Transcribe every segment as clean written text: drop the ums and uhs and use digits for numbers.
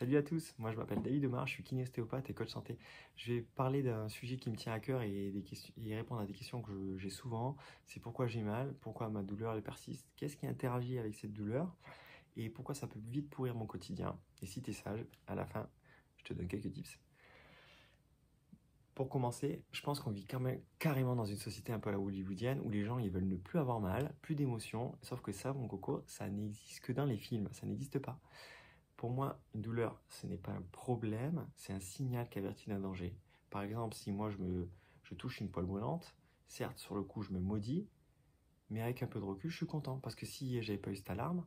Salut à tous, moi je m'appelle David Omar, je suis kiné-ostéopathe et coach santé. Je vais parler d'un sujet qui me tient à cœur et répondre à des questions que j'ai souvent. C'est pourquoi j'ai mal, pourquoi ma douleur elle persiste, qu'est-ce qui interagit avec cette douleur et pourquoi ça peut vite pourrir mon quotidien. Et si tu es sage, à la fin, je te donne quelques tips. Pour commencer, je pense qu'on vit quand même carrément dans une société un peu à la hollywoodienne où les gens ils veulent ne plus avoir mal, plus d'émotions, sauf que ça, mon coco, ça n'existe que dans les films, ça n'existe pas. Pour moi, une douleur, ce n'est pas un problème, c'est un signal qui avertit d'un danger. Par exemple, si moi je touche une poêle brûlante, certes, sur le coup, je me maudis, mais avec un peu de recul, je suis content. Parce que si j'avais pas eu cette alarme,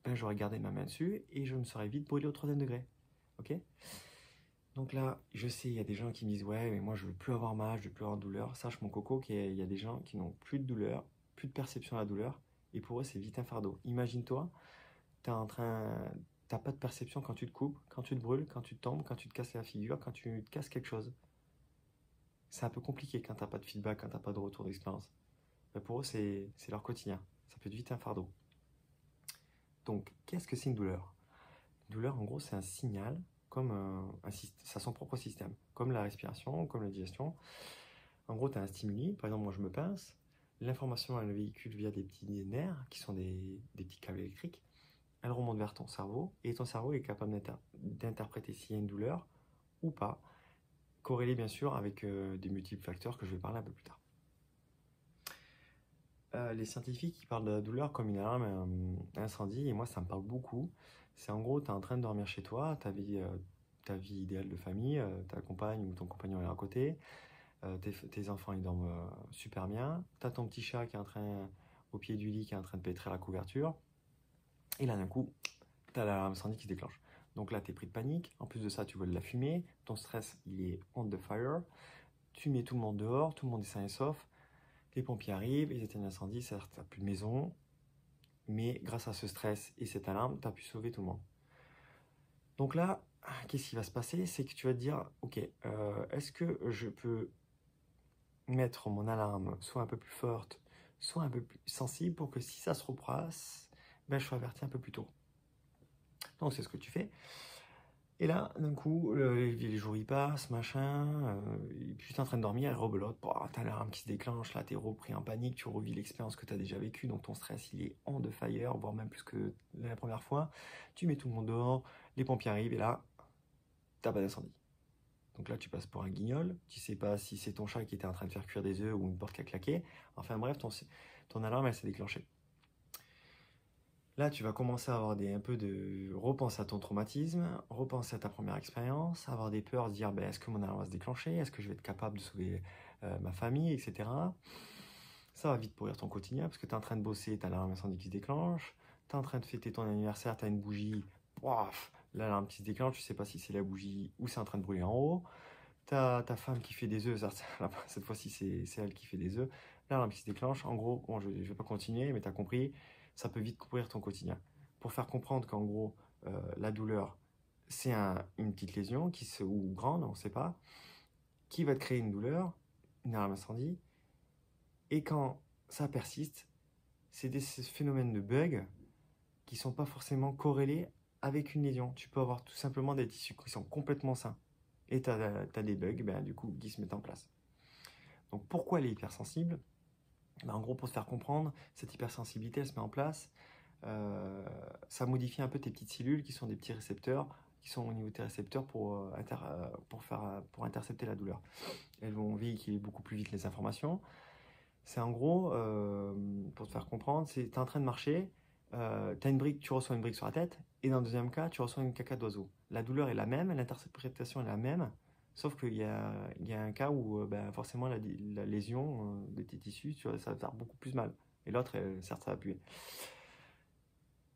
ben, j'aurais gardé ma main dessus et je me serais vite brûlé au troisième degré. Ok? Donc là, je sais, il y a des gens qui me disent ouais, mais moi je veux plus avoir mal, je veux plus avoir de douleur. Sache mon coco qu'il y a des gens qui n'ont plus de douleur, plus de perception de la douleur, et pour eux c'est vite un fardeau. Imagine-toi, t'as pas de perception quand tu te coupes, quand tu te brûles, quand tu tombes, quand tu te casses la figure, quand tu te casses quelque chose. C'est un peu compliqué quand t'as pas de feedback, quand t'as pas de retour d'expérience. Mais pour eux, c'est leur quotidien. Ça peut être vite un fardeau. Donc, qu'est-ce que c'est une douleur? Une douleur, en gros, c'est un signal, comme ça a son propre système, comme la respiration, comme la digestion. En gros, tu as un stimuli, par exemple, moi je me pince, l'information elle véhicule via des petits nerfs qui sont des petits câbles électriques. Elle remonte vers ton cerveau et ton cerveau est capable d'interpréter s'il y a une douleur ou pas, corrélé bien sûr avec des multiples facteurs que je vais parler un peu plus tard. Les scientifiques ils parlent de la douleur comme une alarme incendie et moi ça me parle beaucoup. C'est en gros, tu es en train de dormir chez toi, ta vie idéale de famille, ta compagne ou ton compagnon est à côté, tes enfants ils dorment super bien, tu as ton petit chat qui est au pied du lit qui est en train de pétrer la couverture et là d'un coup, tu as l'alarme incendie qui se déclenche. Donc là, tu es pris de panique. En plus de ça, tu vois de la fumée. Ton stress, il est on the fire. Tu mets tout le monde dehors. Tout le monde est sain et sauf. Les pompiers arrivent. Ils éteignent l'incendie. Certes, tu n'as plus de maison. Mais grâce à ce stress et cette alarme, tu as pu sauver tout le monde. Donc là, qu'est-ce qui va se passer? C'est que tu vas te dire, ok, est-ce que je peux mettre mon alarme soit un peu plus forte, soit un peu plus sensible pour que si ça se repasse, ben, je sois averti un peu plus tôt. Donc c'est ce que tu fais. Et là, d'un coup, les jours y passent, machin, et puis tu es en train de dormir, et rebelote, t'as l'alarme qui se déclenche, là t'es repris en panique, tu revis l'expérience que t'as déjà vécue, donc ton stress il est on the fire, voire même plus que la première fois. Tu mets tout le monde dehors, les pompiers arrivent, et là, t'as pas d'incendie. Donc là, tu passes pour un guignol, tu sais pas si c'est ton chat qui était en train de faire cuire des œufs ou une porte qui a claqué. Enfin bref, ton alarme elle s'est déclenchée. Là, tu vas commencer à avoir un peu de repenser à ton traumatisme, repenser à ta première expérience, avoir des peurs, se dire ben, est-ce que mon alarme va se déclencher, est-ce que je vais être capable de sauver ma famille, etc. Ça va vite pourrir ton quotidien parce que tu es en train de bosser, tu as l'alarme incendie qui se déclenche, tu es en train de fêter ton anniversaire, tu as une bougie, paf, l'alarme qui se déclenche, tu sais pas si c'est la bougie ou c'est en train de brûler en haut. Tu as ta femme qui fait des œufs, cette fois-ci c'est elle qui fait des œufs, l'alarme qui se déclenche. En gros, bon, je vais pas continuer, mais tu as compris. Ça peut vite courir ton quotidien. Pour faire comprendre qu'en gros, la douleur, c'est une petite lésion ou grande, on ne sait pas, qui va te créer une douleur, une alarme incendie. Et quand ça persiste, c'est des phénomènes de bugs qui ne sont pas forcément corrélés avec une lésion. Tu peux avoir tout simplement des tissus qui sont complètement sains. Et tu as des bugs ben, du coup, qui se mettent en place. Donc pourquoi elle est hypersensible? Ben, en gros, pour te faire comprendre, cette hypersensibilité, elle se met en place. Ça modifie un peu tes petites cellules qui sont des petits récepteurs qui sont au niveau de tes récepteurs pour intercepter la douleur. Elles vont véhiculer beaucoup plus vite les informations. C'est en gros, pour te faire comprendre, tu es en train de marcher, tu reçois une brique sur la tête, et dans le deuxième cas, tu reçois une caca d'oiseau. La douleur est la même, l'interprétation est la même, sauf qu'il y a un cas où ben, forcément la lésion de tes tissus, ça va faire beaucoup plus mal. Et l'autre, certes, ça va puer.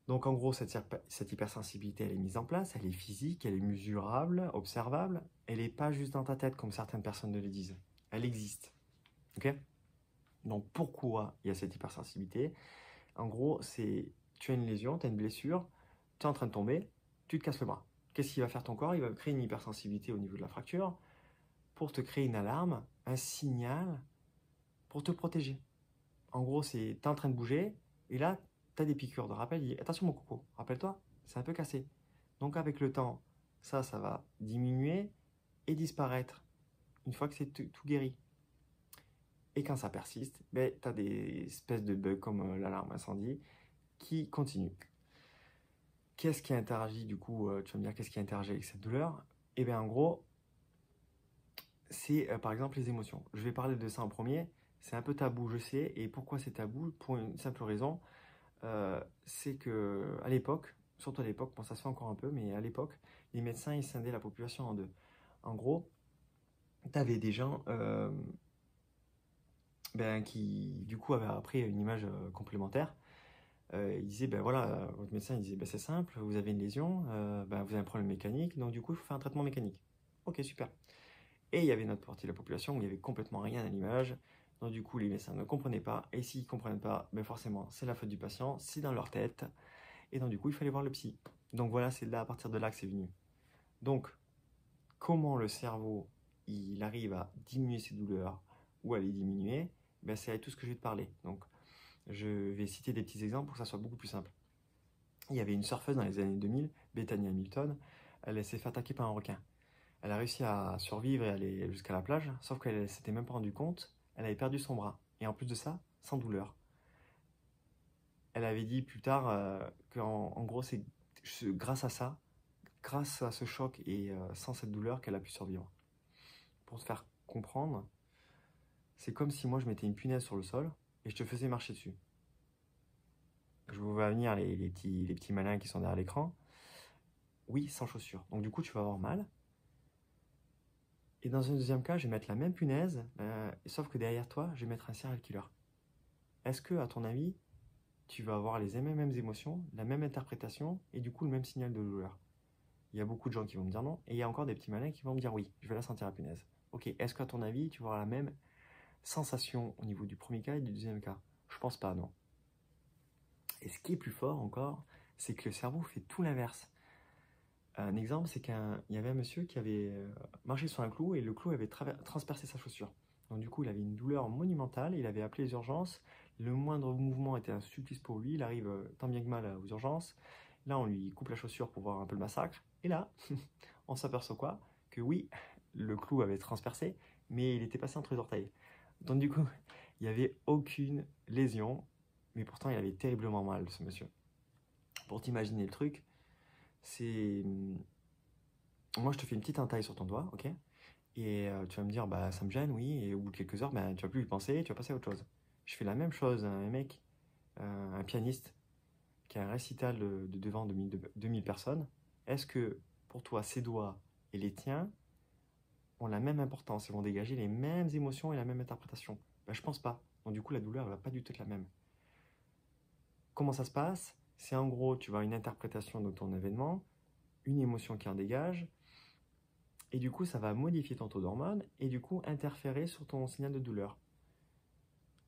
Donc en gros, cette hypersensibilité, elle est mise en place, elle est physique, elle est mesurable, observable. Elle n'est pas juste dans ta tête comme certaines personnes le disent. Elle existe. Ok? Donc pourquoi il y a cette hypersensibilité? En gros, tu as une lésion, tu as une blessure, tu es en train de tomber, tu te casses le bras. Qu'est-ce qu'il va faire ton corps? Il va créer une hypersensibilité au niveau de la fracture pour te créer une alarme, un signal pour te protéger. En gros, tu es en train de bouger et là, tu as des piqûres de rappel. Il dit attention mon coco, rappelle-toi, c'est un peu cassé. Donc avec le temps, ça va diminuer et disparaître une fois que c'est tout guéri. Et quand ça persiste, ben, tu as des espèces de bugs comme l'alarme incendie qui continuent. Qu'est-ce qui interagit du coup tu vas me dire qu'est-ce qui interagit avec cette douleur? Eh bien en gros, c'est par exemple les émotions. Je vais parler de ça en premier. C'est un peu tabou, je sais. Et pourquoi c'est tabou? Pour une simple raison. C'est que à l'époque, surtout à l'époque, bon ça se fait encore un peu, mais à l'époque, les médecins ils scindaient la population en deux. En gros, tu avais des gens qui du coup avaient appris une image complémentaire. Il disait, ben voilà, votre médecin il disait, ben c'est simple, vous avez une lésion, ben vous avez un problème mécanique, donc du coup il faut faire un traitement mécanique. Ok, super. Et il y avait une autre partie de la population où il n'y avait complètement rien à l'image, donc du coup les médecins ne comprenaient pas, et s'ils ne comprennent pas, ben forcément c'est la faute du patient, c'est dans leur tête, et donc du coup il fallait voir le psy. Donc voilà, c'est là à partir de là que c'est venu. Donc comment le cerveau il arrive à diminuer ses douleurs ou à les diminuer, ben, c'est avec tout ce que je vais te parler. Donc je vais citer des petits exemples pour que ça soit beaucoup plus simple. Il y avait une surfeuse dans les années 2000, Bethany Hamilton, elle s'est fait attaquer par un requin. Elle a réussi à survivre et aller jusqu'à la plage, sauf qu'elle ne s'était même pas rendu compte, elle avait perdu son bras. Et en plus de ça, sans douleur. Elle avait dit plus tard qu'en gros, c'est grâce à ça, grâce à ce choc et sans cette douleur qu'elle a pu survivre. Pour te faire comprendre, c'est comme si moi je mettais une punaise sur le sol et je te faisais marcher dessus. Je vous vois venir les petits malins qui sont derrière l'écran. Oui, sans chaussures. Donc du coup, tu vas avoir mal. Et dans un deuxième cas, je vais mettre la même punaise, sauf que derrière toi, je vais mettre un serial killer. Est-ce que, à ton avis, tu vas avoir les mêmes émotions, la même interprétation et du coup le même signal de douleur? Il y a beaucoup de gens qui vont me dire non, et il y a encore des petits malins qui vont me dire oui, je vais la sentir la punaise. Ok, est-ce qu'à ton avis, tu vas avoir la même sensation au niveau du premier cas et du deuxième cas? Je pense pas, non. Et ce qui est plus fort encore, c'est que le cerveau fait tout l'inverse. Un exemple, c'est qu'il y avait un monsieur qui avait marché sur un clou et le clou avait transpercé sa chaussure. Donc du coup, il avait une douleur monumentale, il avait appelé les urgences, le moindre mouvement était un supplice pour lui, il arrive tant bien que mal aux urgences. Là, on lui coupe la chaussure pour voir un peu le massacre. Et là, on s'aperçoit quoi? Que oui, le clou avait transpercé, mais il était passé entre les orteils. Donc du coup, il n'y avait aucune lésion, mais pourtant il avait terriblement mal, ce monsieur. Pour t'imaginer le truc, c'est... Moi, je te fais une petite entaille sur ton doigt, ok? Et tu vas me dire, bah ça me gêne, oui, et au bout de quelques heures, bah, tu vas plus y penser, tu vas passer à autre chose. Je fais la même chose à un mec, un pianiste, qui a un récital de devant 2000 personnes. Est-ce que pour toi, ses doigts et les tiens ont la même importance et vont dégager les mêmes émotions et la même interprétation? Bah, je pense pas. Donc du coup, la douleur, elle va pas du tout être la même. Comment ça se passe? C'est en gros, tu vas avoir une interprétation de ton événement, une émotion qui en dégage, et du coup, ça va modifier ton taux d'hormones et du coup interférer sur ton signal de douleur.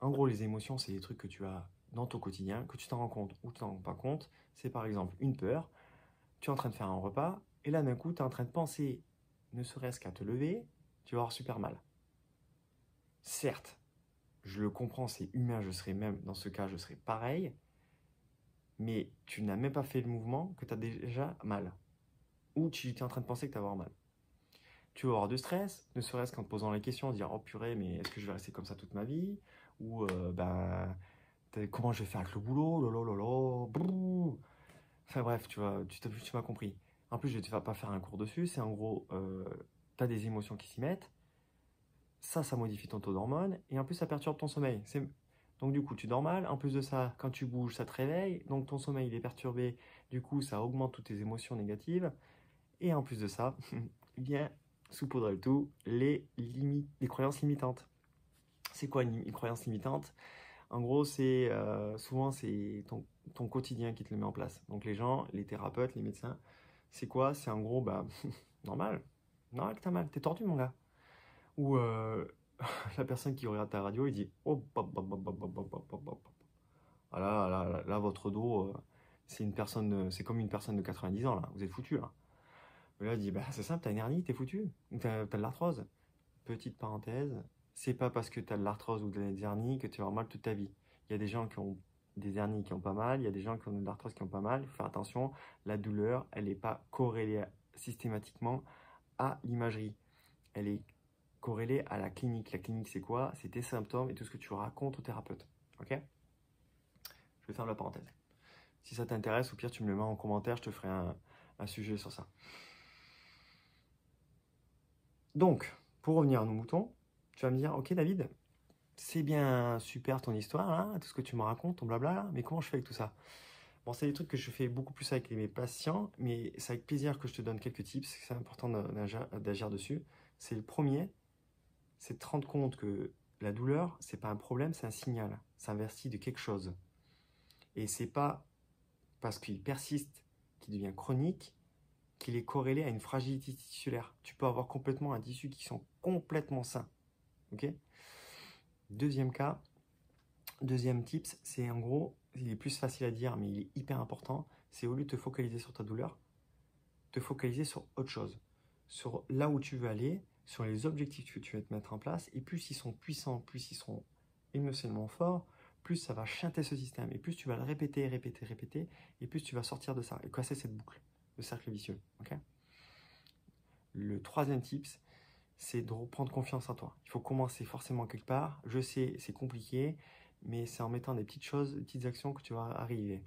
En gros, les émotions, c'est des trucs que tu as dans ton quotidien, que tu t'en rends compte ou tu t'en rends pas compte. C'est par exemple une peur, tu es en train de faire un repas, et là d'un coup, tu es en train de penser, ne serait-ce qu'à te lever, tu vas avoir super mal. Certes, je le comprends, c'est humain, je serais même, dans ce cas, je serais pareil, mais tu n'as même pas fait le mouvement que tu as déjà mal. Ou tu es en train de penser que tu vas avoir mal. Tu vas avoir du stress, ne serait-ce qu'en te posant la question, dire oh purée, mais est-ce que je vais rester comme ça toute ma vie? Ou comment je vais faire avec le boulot? Lolo, brrr. Enfin bref, tu m'as compris. En plus, je ne vais pas faire un cours dessus, c'est en gros, tu as des émotions qui s'y mettent, ça modifie ton taux d'hormones, et en plus, ça perturbe ton sommeil. Donc du coup, tu dors mal, en plus de ça, quand tu bouges, ça te réveille, donc ton sommeil il est perturbé, du coup, ça augmente toutes tes émotions négatives, et en plus de ça, il vient saupoudrer le tout, les croyances limitantes. C'est quoi une croyance limitante? En gros, souvent c'est ton quotidien qui te le met en place. Donc les gens, les thérapeutes, les médecins, c'est quoi? C'est en gros, bah, normal. Normal que t'as mal, t'es tordu mon gars. Ou la personne qui regarde ta radio, il dit, oh, hop, hop, hop, hop, hop, hop, hop, hop, hop. Ah là, votre dos, c'est comme une personne de 90 ans là, vous êtes foutu là. Et là, il dit, bah c'est simple, t'as une hernie, t'es foutu. T'as de l'arthrose. Petite parenthèse, c'est pas parce que t'as de l'arthrose ou des hernies que tu vas avoir mal toute ta vie. Il y a des gens qui ont des hernies qui ont pas mal, il y a des gens qui ont de l'arthrose qui ont pas mal. Il faut faire attention, la douleur, elle n'est pas corrélée systématiquement à l'imagerie. Elle est corrélée à la clinique. La clinique, c'est quoi? C'est tes symptômes et tout ce que tu racontes au thérapeute. Ok? Je vais fermer la parenthèse. Si ça t'intéresse, au pire, tu me le mets en commentaire, je te ferai un sujet sur ça. Donc, pour revenir à nos moutons, tu vas me dire, ok David, c'est bien super ton histoire, là, tout ce que tu me racontes, ton blabla, là, mais comment je fais avec tout ça? Bon, c'est des trucs que je fais beaucoup plus avec mes patients, mais c'est avec plaisir que je te donne quelques tips, c'est important d'agir dessus. C'est le premier, c'est de te rendre compte que la douleur, c'est pas un problème, c'est un signal, c'est un vertige de quelque chose. Et c'est pas parce qu'il persiste, qu'il devient chronique, qu'il est corrélé à une fragilité tissulaire. Tu peux avoir complètement un tissu qui sont complètement sains. Ok? Deuxième cas, deuxième tips, c'est en gros, il est plus facile à dire, mais il est hyper important, c'est au lieu de te focaliser sur ta douleur, te focaliser sur autre chose, sur là où tu veux aller, sur les objectifs que tu veux te mettre en place, et plus ils sont puissants, plus ils seront émotionnellement forts, plus ça va chanter ce système, et plus tu vas le répéter, répéter, répéter, et plus tu vas sortir de ça, et casser cette boucle, le cercle vicieux. Okay? Le troisième tips, c'est de reprendre confiance en toi. Il faut commencer forcément quelque part. Je sais, c'est compliqué, mais c'est en mettant des petites choses, des petites actions que tu vas arriver.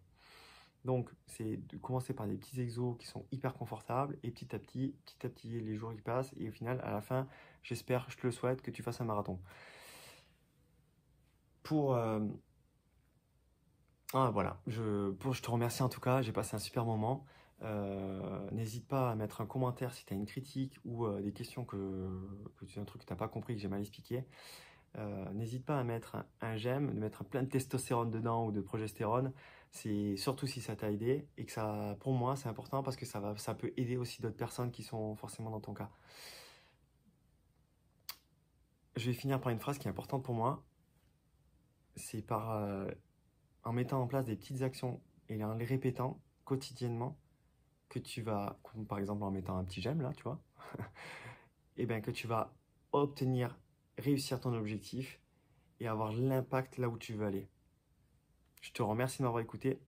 Donc, c'est de commencer par des petits exos qui sont hyper confortables et petit à petit, les jours qui passent et au final, à la fin, j'espère, je te le souhaite, que tu fasses un marathon. Voilà, je te remercie en tout cas, j'ai passé un super moment. N'hésite pas à mettre un commentaire si tu as une critique ou des questions que tu as un truc que tu n'as pas compris, que j'ai mal expliqué. N'hésite pas à mettre un j'aime, de mettre plein de testostérone dedans ou de progestérone. C'est surtout si ça t'a aidé et que ça, pour moi, c'est important parce que ça peut aider aussi d'autres personnes qui sont forcément dans ton cas. Je vais finir par une phrase qui est importante pour moi. C'est en mettant en place des petites actions et en les répétant quotidiennement que tu vas, comme par exemple en mettant un petit j'aime là, tu vois, et bien que tu vas réussir ton objectif et avoir l'impact là où tu veux aller. Je te remercie de m'avoir écouté.